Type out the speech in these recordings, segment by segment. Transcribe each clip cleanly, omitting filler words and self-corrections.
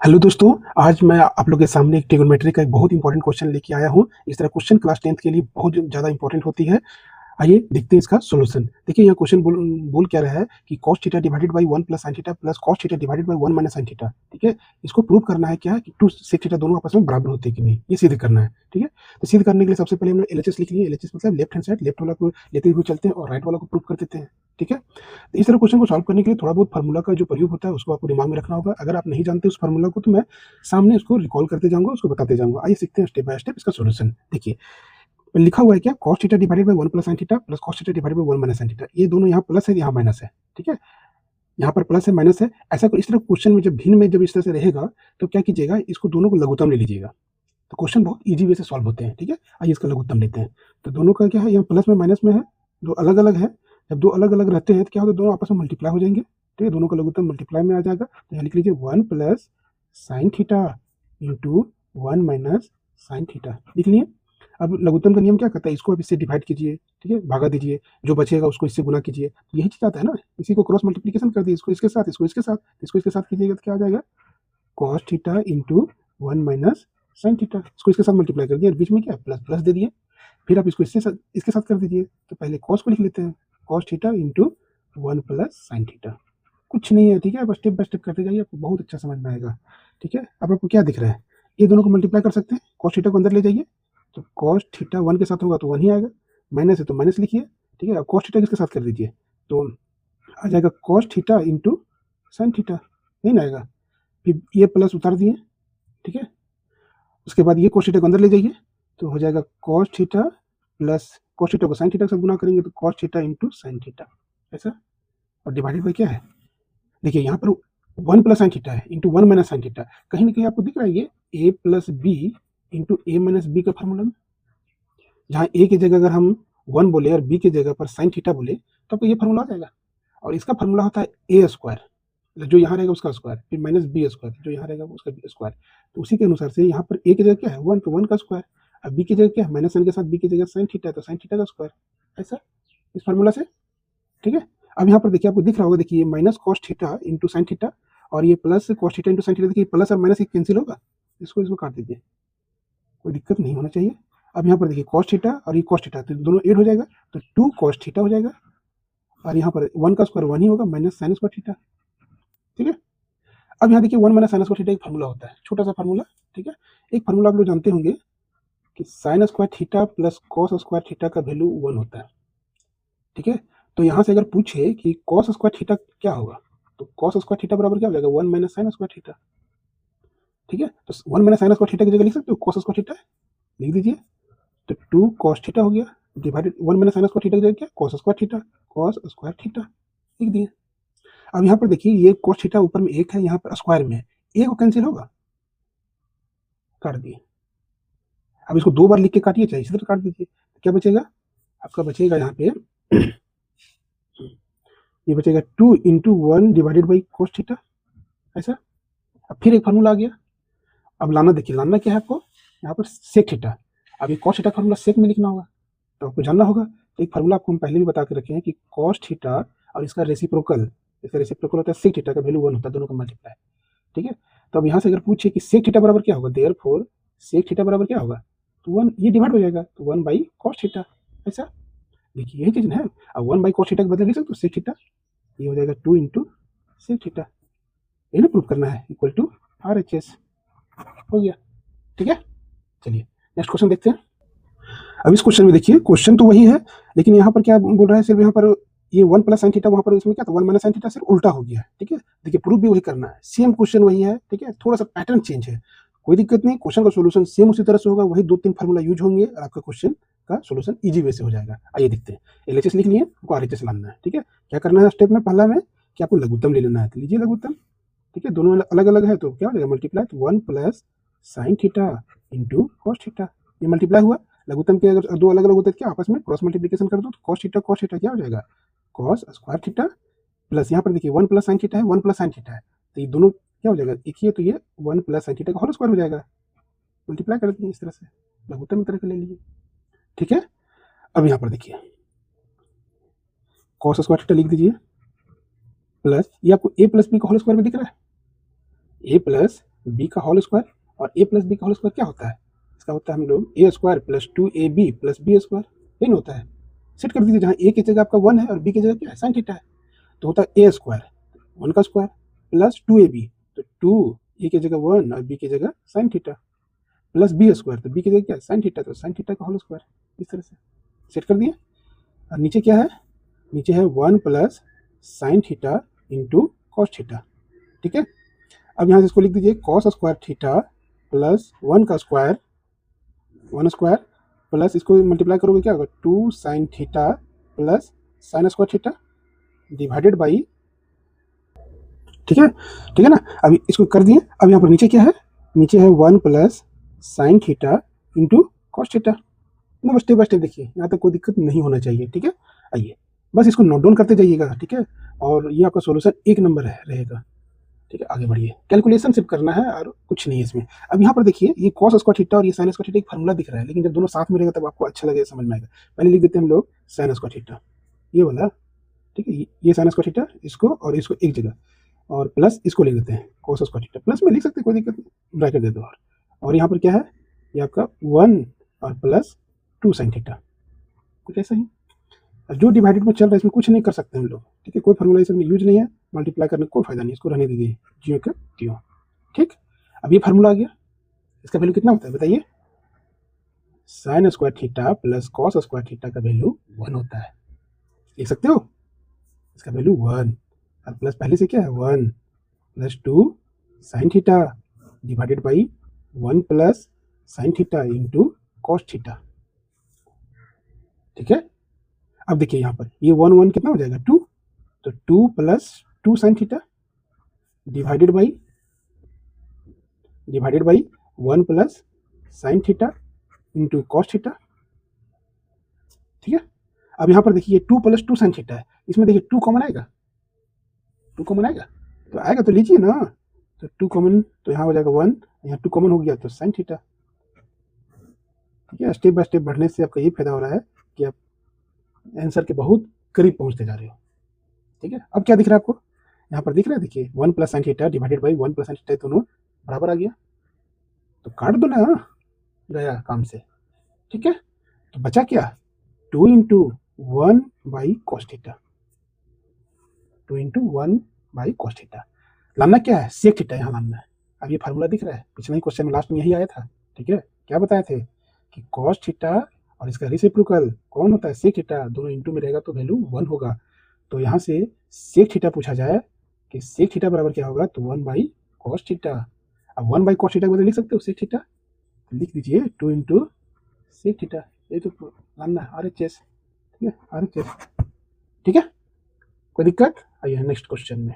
Hello दोस्तों, आज मैं आप लोग के सामने एक ट्रिग्नोमेट्री का एक बहुत इंपॉर्टेंट क्वेश्चन लेके आया हूँ। इस तरह क्वेश्चन क्लास 10th के लिए बहुत ज़्यादा इंपॉर्टेंट होती है। आइए देखते हैं इसका सॉल्यूशन। देखिए यहाँ क्वेश्चन बोल क्या रहा है कि cos theta divided by 1 plus sin theta plus cos theta divided by 1 minus sin theta. ठीक है, इसको प्रूव करना है क्या कि 2 sec थीटा दोनों आपस में बराबर होते हैं कि नहीं, ये सिद्ध करना है। ठीक है, तो सिद्ध करने के लिए सबसे पहले हमने एलएचएस लिख लिए। एलएचएस मतलब लेफ्ट हैंड साइड, लेफ्ट वाला को लेते हुए चलते हैं और राइट वाला को प्रूव कर देते हैं। ठीक है, तो इस तरह क्वेश्चन को सॉल्व करने के लिए थोड़ा बहुत फार्मूला का जो प्रयोग होता है उसको आपको दिमाग में रखना होगा। अगर आप नहीं जानते उस फार्मूला को तो मैं सामने उसको रिकॉल करते जाऊंगा, उसको बताते जाऊंगा। आइए सीखते हैं स्टेप बाय स्टेप इसका सोल्यूशन। देखिए लिखा हुआ है क्या, cos theta divided by 1 plus sin theta plus cos theta divided by 1 minus sin theta. ये दोनों यहाँ प्लस है, यहाँ माइनस है। ठीक है, यहाँ पर प्लस है, माइनस है। ऐसा इस तरह क्वेश्चन में जब भिन्न में जब इस तरह से रहेगा तो क्या कीजिएगा, इसको दोनों को लघुत्तम ले लीजिएगा। तो क्वेश्चन बहुत इजी वे से सॉल्व होते हैं। ठीक है, आइए इसका लघुत्तम लेते हैं। तो दोनों का क्या है, यहाँ प्लस में माइनस में है, दो अलग अलग है। जब दो अलग अलग रहते हैं तो क्या होता है, दोनों आपस में मल्टीप्लाई हो जाएंगे। ठीक है, दोनों का लघुत्तम मल्टीप्लाई में आ जाएगा। तो यहाँ लिख लीजिए 1 plus sine theta into 1 minus sine theta लिख लिए। अब लघुत्तम का नियम क्या कहता है, इसको अब इससे डिवाइड कीजिए। ठीक है, भागा दीजिए, जो बचेगा उसको इससे गुना कीजिए। तो यही चीज आता है ना, इसी को क्रॉस मल्टीप्लीकेशन कर दिए, इसको इसके साथ, इसको इसके साथ, इसको इसके साथ कीजिएगा तो क्या आ जाएगा, cos theta into 1 minus sine theta. इसको इसके साथ मल्टीप्लाई कर दिया, बीच में क्या प्लस प्लस दे दिए। फिर आप इसको इसके साथ कर दीजिए। तो पहले कॉस को लिख लेते हैं, cos theta into 1 plus sine theta. कुछ नहीं है। ठीक है, आप स्टेप बाय स्टेप करते जाइए, आपको बहुत अच्छा समझ में आएगा। ठीक है, अब आपको क्या दिख रहा है, ये दोनों को मल्टीप्लाई कर सकते हैं। कॉस थीटा को अंदर ले जाइए, तो कॉस थीटा 1 के साथ होगा तो 1 ही आएगा, माइनस है तो माइनस लिखिए। ठीक है, अब कॉस थीटा किसके साथ कर दीजिए, तो आ जाएगा cos theta into sine theta, नहीं ना आएगा। फिर ये प्लस उतार दिए। ठीक है, उसके बाद ये कॉस थीटा को अंदर ले जाइए, तो हो जाएगा cos theta plus cos theta को साइन थीटा के साथ गुना करेंगे तो cos theta into sine theta, ऐसा। और डिवाइडेड बाई क्या है, देखिए यहाँ पर 1 प्लस साइन थीटा है इंटू 1 माइनस साइन थीटा। कहीं ना कहीं आपको दिख रहा है ये ए प्लस बी इंटू ए माइनस बी का फॉर्मूला में, जहाँ ए की जगह अगर हम 1 बोले और बी की जगह पर साइन थीटा बोले तो आपको ये फॉर्मूला आ जाएगा। और इसका फॉर्मूला होता है ए स्क्वायर, जो यहाँ रहेगा उसका स्क्वायर, फिर माइनस बी स्क्वायर, जो यहाँ रहेगा उसका स्क्वायर। तो उसी के अनुसार से यहाँ पर ए की जगह क्या है 1, तो 1 का स्क्वायर। अब बी की जगह क्या है, माइनस साइन के साथ बी की जगह साइन थीटा है तो साइन थीटा का स्क्वायर, ऐसा इस फॉर्मूला से। ठीक है, अब यहाँ पर देखिए आपको दिख रहा होगा, देखिए minus cos theta into sine theta और ये plus cos theta into sine theta. देखिए प्लस और माइनस कैंसिल होगा, इसको इसको काट दीजिए, कोई दिक्कत नहीं होना चाहिए। अब यहाँ पर देखिए कॉस थीटा और ये कॉस थीटा, तो दोनों ऐड हो जाएगा तो 2 कॉस थीटा हो जाएगा। और यहाँ पर 1 का स्क्वायर 1 ही होगा, माइनस साइन स्क्वायर थीटा। ठीक है, अब यहाँ देखिए 1 माइनस साइन स्क्वायर थीटा एक फार्मूला होता है, छोटा सा फार्मूला। ठीक है, एक फार्मूला आप लोग जानते होंगे कि sine square theta plus cos square theta का वैल्यू 1 होता है। ठीक है, तो यहाँ से अगर पूछे कि कॉस स्क्वायर थीटा क्या होगा, तो कॉस स्क्वायर थीटा बराबर क्या हो जाएगा 1 माइनस साइन स्क्वायर थीटा। ठीक है, तो 1 माइनस साइन स्क्वायर थीटा की जगह लिख सकते हो कॉस स्क्वायर थीटा, लिख दीजिए। तो 2 कॉस थीटा हो गया, divided 1 minus sine square theta की जगह क्या, cos square theta, cos square theta लिख दिए। अब यहाँ पर देखिए ये कॉस थीटा ऊपर में 1 है, यहाँ पर स्क्वायर में है, एक को कैंसिल होगा, काट दिए। अब इसको 2 बार लिख के काटिए, चाहे इसी तरह काट दीजिए। तो क्या बचेगा, आपका बचेगा यहाँ पे ये बचेगा 2 into 1 divided by cos theta, ऐसा। अब फिर एक फार्मूला आ गया। अब लाना देखिए, लाना क्या है आपको, यहाँ पर सेक थीटा। अब ये कॉस थीटा फार्मूला सेक में लिखना होगा, तो आपको जानना होगा। तो एक फार्मूला आपको हम पहले भी बता के रखे हैं कि कॉस थीटा और इसका रेसिप्रोकल होता है सेक थीटा का वैल्यू 1 होता है, दोनों का मल्टीप्लाई। ठीक है, तो अब यहाँ से अगर पूछे कि सेक थीटा बराबर क्या होगा, देयरफॉर सेक थीटा बराबर क्या होगा, तो 1 ये डिवाइड हो जाएगा, तो 1 बाई कॉस थीटा, ऐसा। देखिए यही चीज है। अब 1 बाई कॉस थीटा के बदले लिख सकते हो सेक थीटा, ये हो जाएगा 2 इंटू सेक थीटा। यही ना प्रूव करना है, इक्वल टू RHS हो गया। ठीक है, चलिए नेक्स्ट क्वेश्चन देखते हैं। अब इस क्वेश्चन में देखिए, क्वेश्चन तो वही है लेकिन यहाँ पर क्या बोल रहा है, सिर्फ यहाँ पर ये 1 प्लस साइन थीटा, वहाँ पर इसमें क्या था 1 माइनस साइन थीटा, सिर्फ उल्टा हो गया है। ठीक है, देखिए प्रूफ भी वही करना है, सेम क्वेश्चन वही है। ठीक है, थोड़ा सा पैटर्न चेंज है, कोई दिक्कत नहीं, क्वेश्चन का सोल्यूशन सेम उसी तरह से होगा, वही 2-3 फार्मूला यूज होंगे और आपका क्वेश्चन का सोल्यूशन इजी वे से हो जाएगा। आइए देखते हैं, एलएचएस लिख लिए, आपको आरएचएस लाना है। ठीक है, क्या करना है स्टेप में, पहला में कि आपको लघुत्तम ले लेना है, तो लीजिए लघुत्तम। ठीक है, दोनों अलग अलग है तो क्या हो जाएगा मल्टीप्लाई, तो 1 plus sine theta into cos theta, ये मल्टीप्लाई हुआ। लघुत्तम के अगर दो अलग अलग होते हैं क्या, आपस में क्रॉस मल्टीप्लिकेशन कर दो, तो कॉस थीटा क्या हो जाएगा, कॉस स्क्वायर थीटा, प्लस यहाँ पर देखिए 1 प्लस साइन थीटा है, 1 प्लस साइन थीटा है, तो ये दोनों क्या हो जाएगा, एक ही है, तो ये 1 प्लस साइन थीटा का होल स्क्वायर हो जाएगा। मल्टीप्लाई कर दीजिए इस तरह से, लघुत्तम तरह का ले लीजिए। ठीक है, अब यहाँ पर देखिए कॉस स्क्वायर थीटा लिख दीजिए, प्लस ये आपको ए प्लस बी का होल स्क्वायर में दिख रहा है, ए प्लस बी का होल स्क्वायर, और ए प्लस बी का होल स्क्वायर क्या होता है, इसका होता है हम लोग A square plus 2ab plus B square, यही होता है। सेट कर दीजिए, जहाँ ए की जगह आपका 1 है और बी की जगह क्या है, साइन थीटा है, तो होता है ए स्क्वायर 1 का स्क्वायर प्लस 2ab, तो 2 ए की जगह 1 और बी की जगह sine theta, plus B square, तो बी की जगह क्या है, साइन थीटा, तो साइन थीटा का होल स्क्वायर। इस तरह से सेट कर दिए। और नीचे क्या है, नीचे है 1 plus sine theta into cos theta, ठीक है। अब यहाँ से इसको लिख दीजिए कॉस स्क्वायर थीटा प्लस 1 का स्क्वायर 1 स्क्वायर प्लस इसको मल्टीप्लाई करोगे क्या होगा 2 sign theta plus sine square theta divided by, ठीक है ना। अभी इसको कर दिए। अब यहाँ पर नीचे क्या है, नीचे है 1 plus sine theta into cos theta. ना बस स्टेप बाय स्टेप देखिए, यहाँ तक कोई दिक्कत नहीं होना चाहिए, ठीक है। आइए बस इसको नोट डाउन करते जाइएगा, ठीक है। और ये आपका सोल्यूशन 1 नंबर रहेगा, ठीक है। आगे बढ़िए, कैलकुलेशन सिर्फ करना है और कुछ नहीं है इसमें। अब यहाँ पर देखिए, ये कॉस स्क्वायर थीटा और ये साइन स्क्वायर थीटा एक फार्मूला दिख रहा है, लेकिन जब दोनों साथ में रहेगा तब आपको अच्छा लगेगा, समझ में आएगा। पहले लिख देते हैं हम लोग साइन स्क्वायर थीटा, ये वाला, ठीक है। ये साइन स्क्वायर थीटा, इसको और इसको एक जगह, और प्लस इसको लिख देते हैं कॉस स्क्वायर थीटा, प्लस में लिख सकते हैं, कोई दिक्कत नहीं, ब्रैकेट दे दो। और यहाँ पर क्या है, ये आपका 1 और प्लस 2 साइन थीटा, कुछ ऐसा ही। जो डिवाइडेड में चल रहा है इसमें कुछ नहीं कर सकते हम लोग, ठीक है। कोई फॉर्मूला इसमें यूज नहीं है, मल्टीप्लाई करने का कोई फायदा नहीं, इसको रहने दीजिए, जियो का त्यों, ठीक। अब ये फार्मूला आ गया, इसका वैल्यू कितना होता है बताइए, sine square theta plus cos square theta का वैल्यू 1 होता है, लिख सकते हो, इसका वैल्यू 1, और प्लस पहले से क्या है 1 plus 2 sine theta divided by 1 plus sine theta into cos theta, ठीक है। अब देखिए यहाँ पर ये 1 1 कितना हो जाएगा 2, तो 2 plus 2 sine theta divided by 1 plus sine theta into cos theta, ठीक है। अब यहाँ पर देखिए 2 प्लस 2 साइन थीटा है, इसमें देखिए 2 कॉमन आएगा, 2 कॉमन आएगा, तो आएगा तो लीजिए ना, तो 2 कॉमन, तो यहाँ हो जाएगा 1, यहाँ 2 कॉमन हो गया तो साइन थीटा, ठीक है। स्टेप बाय स्टेप बढ़ने से आपका ये फायदा हो रहा है कि आप आंसर के बहुत करीब पहुंचते जा रहे हो, ठीक है। अब क्या दिख रहा है आपको, यहाँ पर दिख रहा है, देखिए 1 plus sine theta divided by 1 plus sine theta, दोनों बराबर आ गया, तो काट दो ना, गया काम से, ठीक है। तो बचा क्या 2 into 1 by cos theta, 2 into 1 by cos theta, लाना क्या है सेक थीटा, यहाँ लाना है। अब ये फार्मूला दिख रहा है, पिछले ही क्वेश्चन में लास्ट में यही आया था, ठीक है। क्या बताए थे कि कॉस थीटा और इसका रेसिप्रोकल कौन होता है सेक थीटा, दोनों इंटू में रहेगा तो वैल्यू 1 होगा। तो यहाँ से सेक थीटा पूछा जाए कि सेक थीटा बराबर क्या होगा, तो 1 बाई कॉस थीटा। अब 1 बाई कॉस थीटा को लिख सकते हो सेक थीटा, लिख दीजिए 2 इंटू सेक थीटा, ये तो लाना है RHS, ठीक है, RHS, ठीक है, कोई दिक्कत। आइए नेक्स्ट क्वेश्चन में।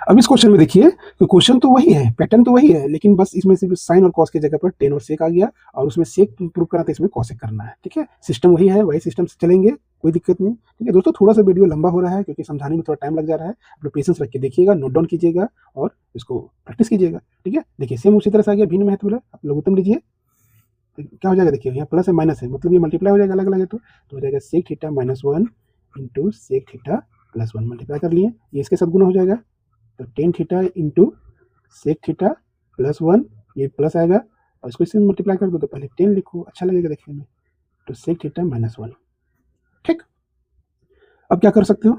अब इस क्वेश्चन में देखिए कि क्वेश्चन तो वही है, पैटर्न तो वही है, लेकिन बस इसमें सिर्फ साइन और कॉस की जगह पर टेन और सेक आ गया, और उसमें सेक प्रूव करना था, इसमें कॉसेक करना है, ठीक है। सिस्टम वही है, वही सिस्टम से चलेंगे, कोई दिक्कत नहीं, ठीक है। दोस्तों थोड़ा सा वीडियो लंबा हो रहा है क्योंकि समझाने में थोड़ा टाइम लग जा रहा है, आप लोग पेशेंस रख के देखिएगा, नोट डाउन कीजिएगा और इसको प्रैक्टिस कीजिएगा, ठीक है। देखिए सेम उसी तरह से आ गया, भिन्न महत्व आप लघुत्तम लीजिए, क्या हो जाएगा, देखिए यहाँ प्लस है माइनस है, मतलब ये मल्टीप्लाई हो जाएगा अलग अलग है, तो हो जाएगा sec theta minus 1 into sec theta plus 1, multiply कर लिए, ये इसके साथ गुना हो जाएगा, तो tan theta into sec theta plus 1, ये प्लस आएगा, और इसको इससे मल्टीप्लाई कर दो, तो पहले 10 लिखो, अच्छा लगेगा देखने में, तो सेक थीटा माइनस 1, ठीक। अब क्या कर सकते हो,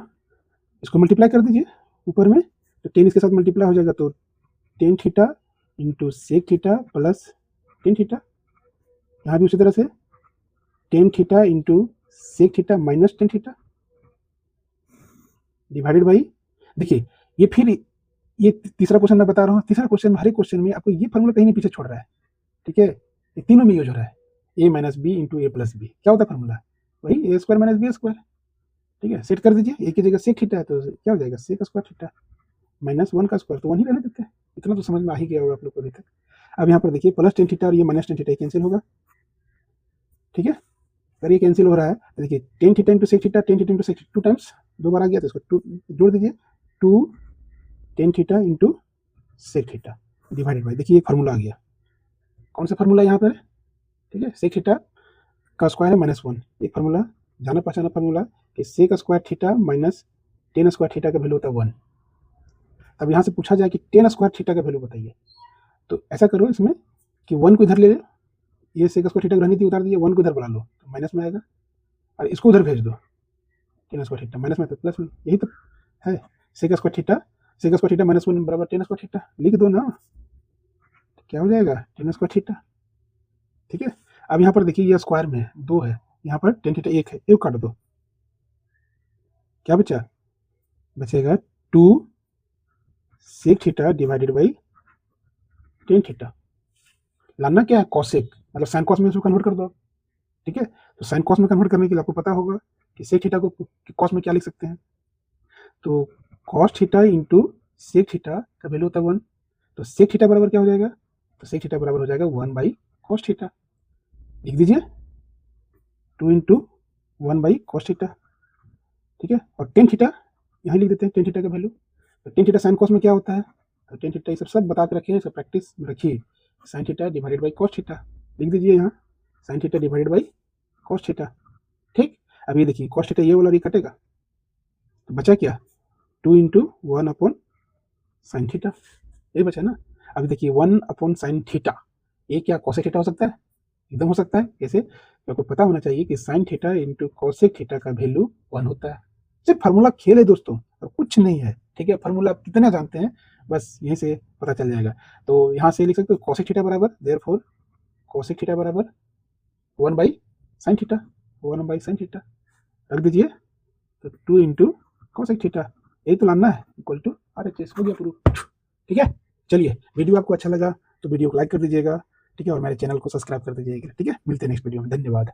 इसको मल्टीप्लाई कर दीजिए ऊपर में, तो 10 इसके साथ मल्टीप्लाई हो जाएगा, तो tan theta into sec theta plus 10 theta, यहाँ भी उसी तरह से 10 theta into sec theta minus 10 theta divided by, देखिए ये फिर ये तीसरा क्वेश्चन मैं बता रहा हूँ, तीसरा क्वेश्चन हर एक क्वेश्चन में आपको ये फॉर्मूला कहीं नहीं पीछे छोड़ रहा है, ठीक है। ये तीनों में यूज हो रहा है, ए माइनस बी इंटू ए प्लस बी, क्या होता है फॉर्मूला, वही ए स्क्वायर माइनस बी स्क्वायर, ठीक है। सेट कर दीजिए, ए की जगह सेक थीटा है तो क्या हो जाएगा सेक स्क्वायर थीटा माइनस 1 का स्क्वायर, तो 1 ही रहने देते हैं, इतना तो समझ में आ ही गया होगा आप लोग को अभी तक। अब यहाँ पर देखिए प्लस 10 थीटा और ये माइनस 10 थीटा कैंसिल होगा, ठीक है। अगर ये कैंसिल हो रहा है तो देखिए 10 theta into sec theta, 10 theta into sec theta 2 times, 2 बार आ गया, तो इसको 2 जोड़ दीजिए, 2 10 theta into sec theta divided by, देखिए ये फार्मूला आ गया, कौन सा फार्मूला यहाँ पर, ठीक है। सेक थीटा का स्क्वायर है माइनस 1, एक फार्मूला जाना पहचाना फार्मूला कि sec square theta minus 10 square theta का वैल्यू होता है 1। अब यहाँ से पूछा जाए कि 10 स्क्वायर थीटा का वैल्यू बताइए, तो ऐसा करो इसमें कि 1 को इधर ले लो, ये सेक स्क्वायर थीटा रहनी थी उतार दिए, 1 को इधर बुला लो तो माइनस में आएगा, और इसको उधर भेज दो टेन स्क्वायर थीटा, माइनस में तो प्लस में, यही तो है सेक स्क्वायर थीटा माइनस 1 बराबर टेन स्क्वायर थीटा, लिख दो ना, क्या हो जाएगा टेन स्क्वायर थीटा। ठीक है, अब यहाँ पर देखिए ये स्क्वायर में है 2 है, यहाँ पर टेन थीटा 1 है, 1 काट दो, क्या बचा, बचेगा 2 sec theta divided by tan theta. लाना क्या है कॉसेक, मतलब साइन कॉस में इसको कन्वर्ट कर दो। ठीक है, तो साइन कॉस में कन्वर्ट करने के लिए आपको पता होगा कि सेक थीटा को कॉस में क्या लिख सकते हैं, तो cos theta into sec theta का वैल्यू होता है 1, तो सेक थीटा बराबर क्या हो जाएगा, तो सेक थीटा बराबर हो जाएगा 1 बाई कॉस थीटा, लिख दीजिए 2 इंटू 1 बाई कॉस थीटा। ठीक है, और टेन थीटा यहाँ लिख देते हैं, टेन थीटा का वैल्यू, तो टेन थीटा साइन कॉस में क्या होता है, तो टेन थीटा ये सब बता के रखे हैं, सब प्रैक्टिस में रखिए, sine theta divided by cos theta, लिख दीजिए यहाँ sine theta divided by cos theta. ठीक, अब ये देखिए कॉस थीटा ये वाला भी कटेगा, तो बचा क्या 2 इंटू 1 अपॉन साइन थीटा, ये बचा ना। अभी देखिए 1 अपॉन साइन थीटा, ये क्या कॉसेक थीटा हो सकता है, एकदम हो सकता है, कैसे, तो आपको पता होना चाहिए कि sine theta into cosec theta का वैल्यू 1 होता है। सिर्फ फार्मूला खेल है दोस्तों, और कुछ नहीं है। ठीक है, फार्मूला आप कितना जानते हैं बस यहीं से पता चल जाएगा। तो यहाँ से लिख सकते हो कॉसेक थीटा बराबर, देयरफॉर कॉसेक थीटा बराबर 1 by sine theta, 1 by sine theta रख दीजिए, तो 2 इंटू कॉसेक थीटा, यही तो लाना है, इक्वल टू RHS, हो गया प्रूफ। ठीक है, चलिए वीडियो आपको अच्छा लगा तो वीडियो को लाइक कर दीजिएगा। ठीक है, और मेरे चैनल को सब्सक्राइब कर दीजिएगा। ठीक है, मिलते हैं नेक्स्ट वीडियो में, धन्यवाद।